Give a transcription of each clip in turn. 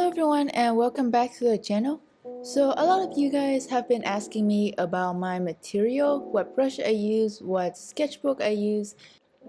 everyone and welcome back to the channel. So a lot of you guys have been asking me about my material, what brush I use, what sketchbook I use.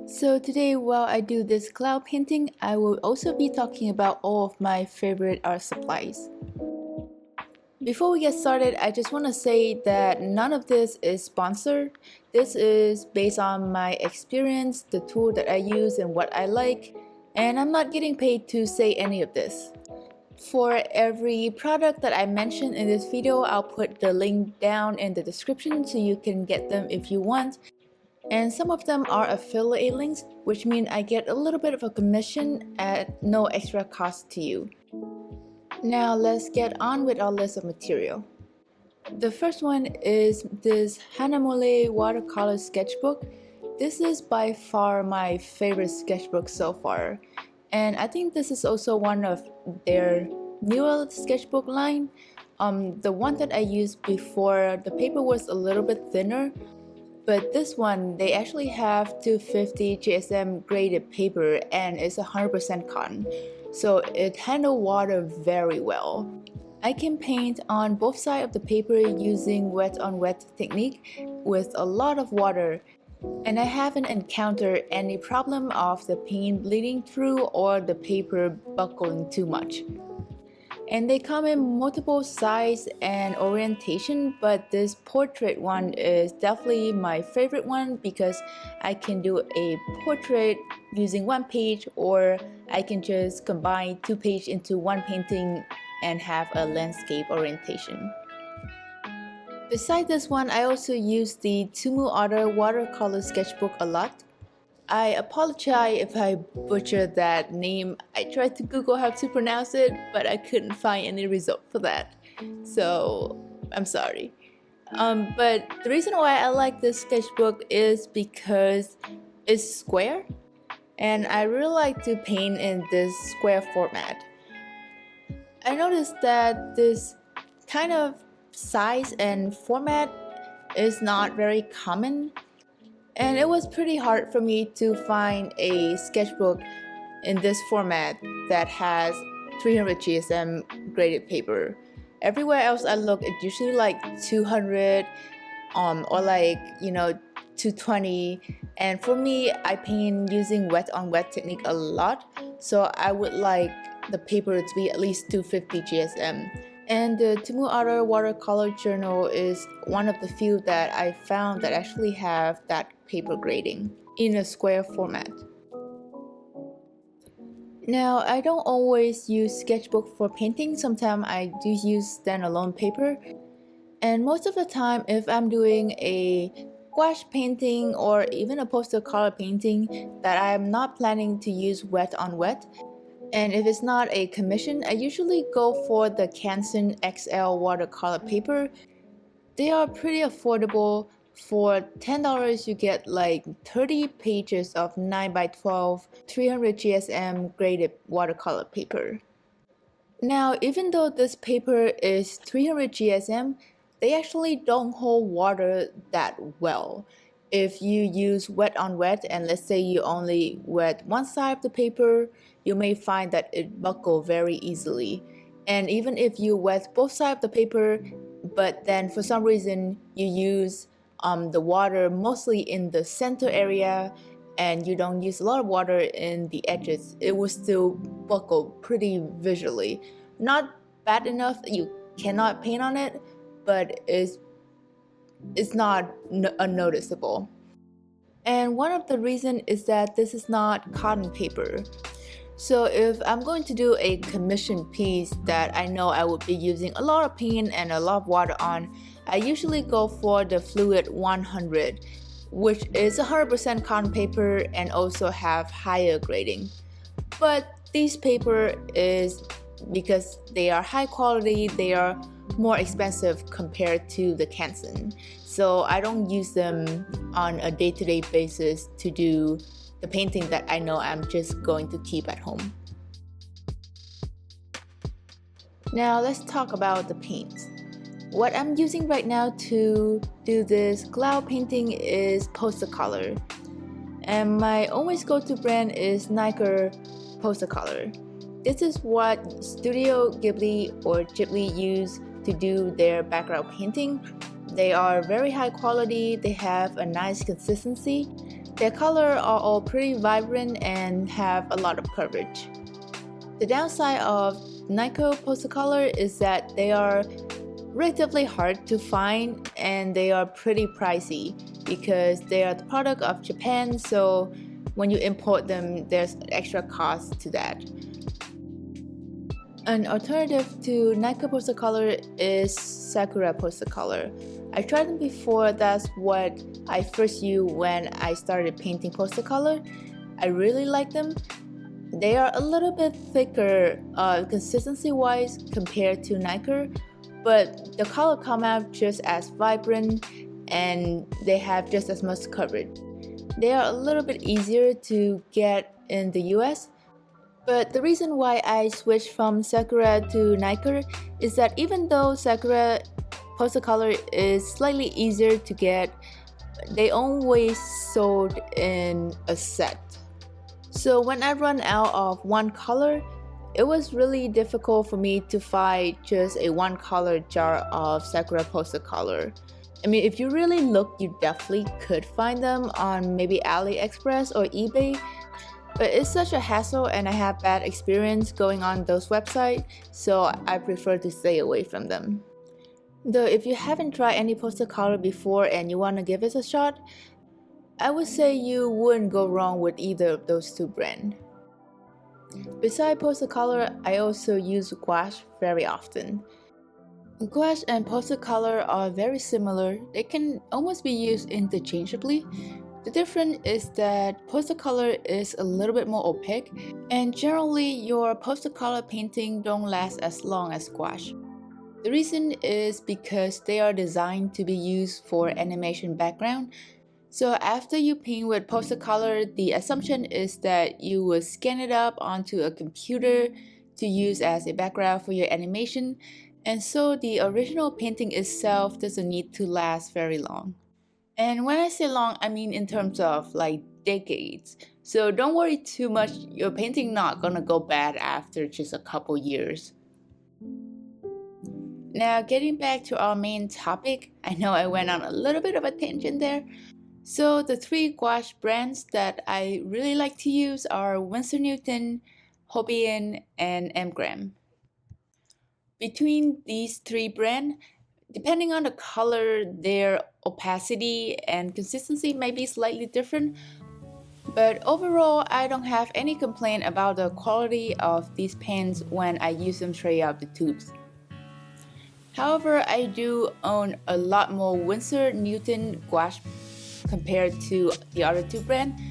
So today while I do this cloud painting, I will also be talking about all of my favorite art supplies. Before we get started, I just want to say that none of this is sponsored. This is based on my experience, the tool that I use and what I like, and I'm not getting paid to say any of this. For every product that I mentioned in this video, I'll put the link down in the description so you can get them if you want. And some of them are affiliate links, which means I get a little bit of a commission at no extra cost to you. Now let's get on with our list of material. The first one is this Hahnemuhle watercolor sketchbook. This is by far my favorite sketchbook so far. And I think this is also one of their newer sketchbook line. The one that I used before, the paper was a little bit thinner. But this one, they actually have 250 GSM graded paper and it's 100% cotton. So it handles water very well. I can paint on both sides of the paper using wet on wet technique with a lot of water. And I haven't encountered any problem of the paint bleeding through or the paper buckling too much. And they come in multiple size and orientation, but this portrait one is definitely my favorite one because I can do a portrait using one page, or I can just combine two pages into one painting and have a landscape orientation. Besides this one, I also use the Tumuarta watercolor sketchbook a lot. I apologize if I butchered that name. I tried to Google how to pronounce it, but I couldn't find any result for that. So I'm sorry. But the reason why I like this sketchbook is because it's square. And I really like to paint in this square format. I noticed that this kind of size and format is not very common. And it was pretty hard for me to find a sketchbook in this format that has 300 GSM graded paper. Everywhere else I look, it's usually like 200 or like 220. And for me, I paint using wet on wet technique a lot, so I would like the paper to be at least 250 GSM. And the Tumuarta watercolor journal is one of the few that I found that actually have that paper grading in a square format. Now, I don't always use sketchbook for painting. Sometimes I do use standalone paper. And most of the time, if I'm doing a gouache painting or even a poster color painting that I'm not planning to use wet on wet, and if it's not a commission, I usually go for the Canson XL watercolor paper. They are pretty affordable. For $10, you get like 30 pages of 9x12, 300 GSM graded watercolor paper. Now, even though this paper is 300 GSM, they actually don't hold water that well. If you use wet on wet, and let's say you only wet one side of the paper, you may find that it buckles very easily. And even if you wet both sides of the paper, but then for some reason you use the water mostly in the center area and you don't use a lot of water in the edges, it will still buckle pretty visually. Not bad enough that you cannot paint on it, but it's not unnoticeable. And one of the reasons is that this is not cotton paper. So if I'm going to do a commission piece that I know I would be using a lot of paint and a lot of water on, I usually go for the Fluid 100, which is 100% cotton paper and also have higher grading. But these paper is, because they are high quality, they are more expensive compared to the Canson. So I don't use them on a day-to-day basis to do the painting that I know I'm just going to keep at home. Now let's talk about the paints. What I'm using right now to do this cloud painting is postcard, and my always go-to brand is Etchr postcard. This is what Studio Ghibli or Ghibli use to do their background painting. They are very high quality, they have a nice consistency. Their color are all pretty vibrant and have a lot of coverage. The downside of Nikko Postacolor is that they are relatively hard to find and they are pretty pricey because they are the product of Japan, so when you import them, there's extra cost to that. An alternative to Nikko Postacolor is Sakura Postacolor. I tried them before, that's what I first used when I started painting Postacolor. I really like them. They are a little bit thicker consistency wise compared to Nikko, but the color come out just as vibrant and they have just as much coverage. They are a little bit easier to get in the US, but the reason why I switched from Sakura to Nikko is that even though Sakura Postacolor is slightly easier to get, they always sold in a set. So when I run out of one color, it was really difficult for me to find just a one color jar of Sakura Postacolor. I mean, if you really look, you definitely could find them on maybe AliExpress or eBay, but it's such a hassle and I have bad experience going on those websites, so I prefer to stay away from them. Though if you haven't tried any Postacolor before and you want to give it a shot, I would say you wouldn't go wrong with either of those two brands. Besides Postacolor, I also use gouache very often. Gouache and Postacolor are very similar, they can almost be used interchangeably. The difference is that Postacolor is a little bit more opaque, and generally your Postacolor painting don't last as long as gouache. The reason is because they are designed to be used for animation background. So after you paint with Postacolor, the assumption is that you will scan it up onto a computer to use as a background for your animation, and so the original painting itself doesn't need to last very long. And when I say long, I mean in terms of like decades. So don't worry too much, your painting not gonna go bad after just a couple years. Now getting back to our main topic, I know I went on a little bit of a tangent there. So the three gouache brands that I really like to use are Winsor Newton, Holbein, and Etchr. Between these three brands, depending on the color, their opacity and consistency may be slightly different, but overall I don't have any complaint about the quality of these pens when I use them straight out the tubes. However, I do own a lot more Winsor Newton gouache compared to the other two brands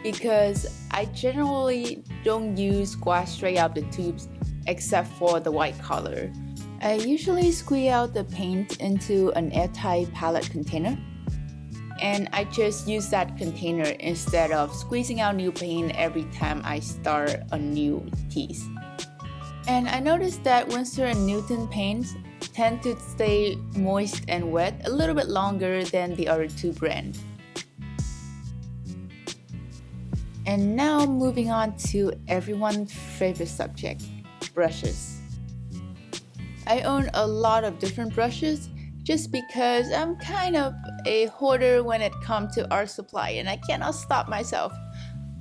because I generally don't use gouache straight out the tubes except for the white color. I usually squeeze out the paint into an airtight palette container, and I just use that container instead of squeezing out new paint every time I start a new piece. And I noticed that Winsor and Newton paints tend to stay moist and wet a little bit longer than the other two brands. And now moving on to everyone's favorite subject, brushes. I own a lot of different brushes just because I'm kind of a hoarder when it comes to art supply and I cannot stop myself.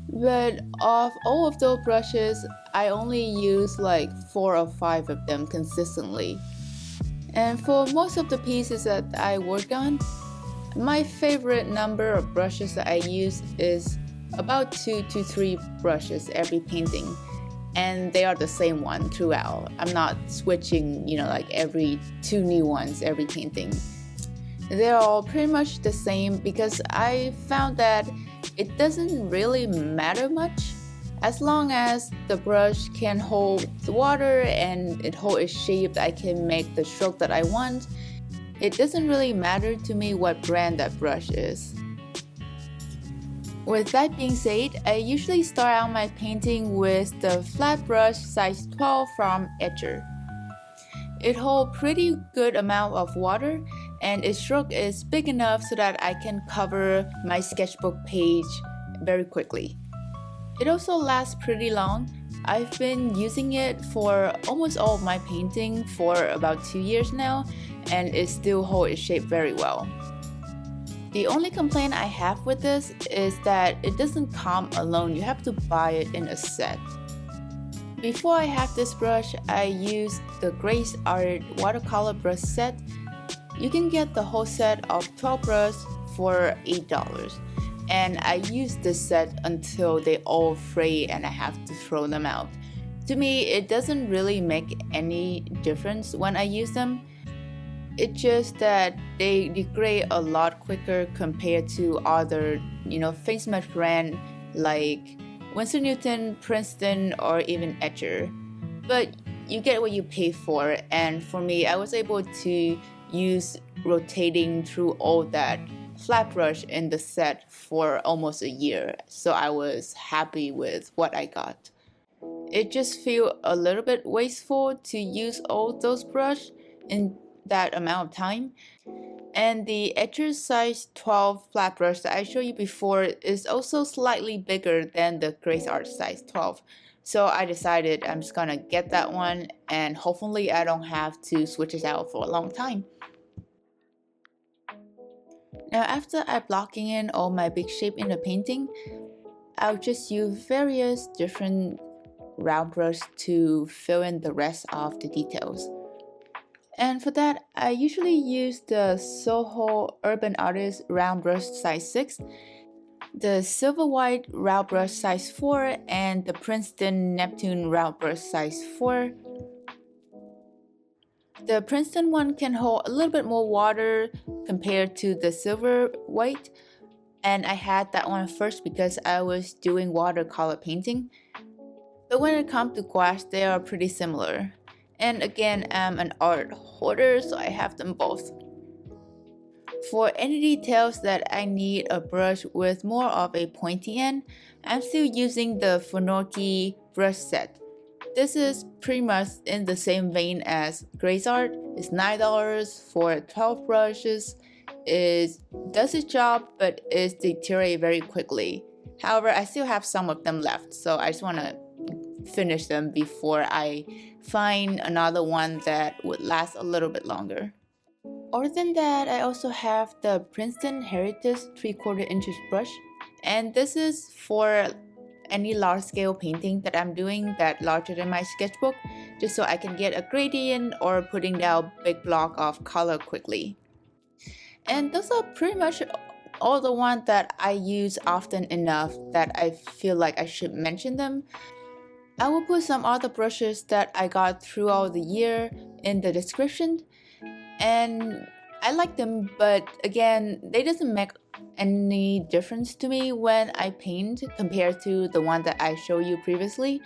But of all of those brushes, I only use like 4 or 5 of them consistently. And for most of the pieces that I work on, my favorite number of brushes that I use is about 2 to 3 brushes every painting, and they are the same one throughout. I'm not switching, like every 2 new ones every painting. They're all pretty much the same because I found that it doesn't really matter much as long as the brush can hold the water and it holds a shape that I can make the stroke that I want. It doesn't really matter to me what brand that brush is. With that being said, I usually start out my painting with the flat brush size 12 from Etchr. It holds pretty good amount of water and its stroke is big enough so that I can cover my sketchbook page very quickly. It also lasts pretty long, I've been using it for almost all of my painting for about 2 years now, and it still holds its shape very well. The only complaint I have with this is that it doesn't come alone, you have to buy it in a set. Before I have this brush, I used the Grace Art watercolor brush set. You can get the whole set of 12 brushes for $8. And I used this set until they all fray and I have to throw them out. To me, it doesn't really make any difference when I use them. It's just that they degrade a lot quicker compared to other, famous brand like Winsor, Princeton, or even Etchr. But you get what you pay for, and for me, I was able to use rotating through all that flat brush in the set for almost a year, so I was happy with what I got. It just feels a little bit wasteful to use all those brushes in that amount of time. And the Etchr size 12 flat brush that I showed you before is also slightly bigger than the Grace Art size 12. So I decided I'm just gonna get that one, and hopefully I don't have to switch it out for a long time. Now after I blocking in all my big shape in the painting, I'll just use various different round brushes to fill in the rest of the details. And for that, I usually use the Soho Urban Artist round brush size 6, the Silverwhite round brush size 4, and the Princeton Neptune round brush size 4. The Princeton one can hold a little bit more water compared to the Silverwhite, and I had that one first because I was doing watercolor painting. But when it comes to gouache, they are pretty similar. And again, I'm an art hoarder, so I have them both. For any details that I need a brush with more of a pointy end, I'm still using the Fenorky brush set. This is pretty much in the same vein as Grace Art. It's $9 for 12 brushes. It does its job, but it deteriorates very quickly. However, I still have some of them left, so I just want to finish them before I find another one that would last a little bit longer. Other than that, I also have the Princeton Heritage 3/4 inches brush, and this is for any large scale painting that I'm doing that larger than my sketchbook, just so I can get a gradient or putting down big block of color quickly. And those are pretty much all the ones that I use often enough that I feel like I should mention them. I will put some other brushes that I got throughout the year in the description, and I like them, but again, they doesn't make any difference to me when I paint compared to the one that I showed you previously.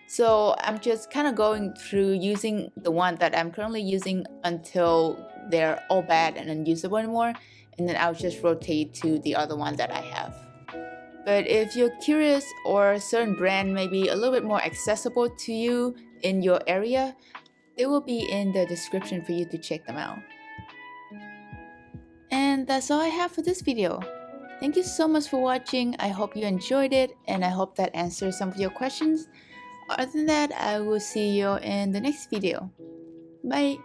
So I'm just kind of going through using the one that I'm currently using until they're all bad and unusable anymore, and then I'll just rotate to the other one that I have. But if you're curious or a certain brand may be a little bit more accessible to you in your area, they will be in the description for you to check them out. And that's all I have for this video. Thank you so much for watching. I hope you enjoyed it, and I hope that answers some of your questions. Other than that, I will see you in the next video. Bye!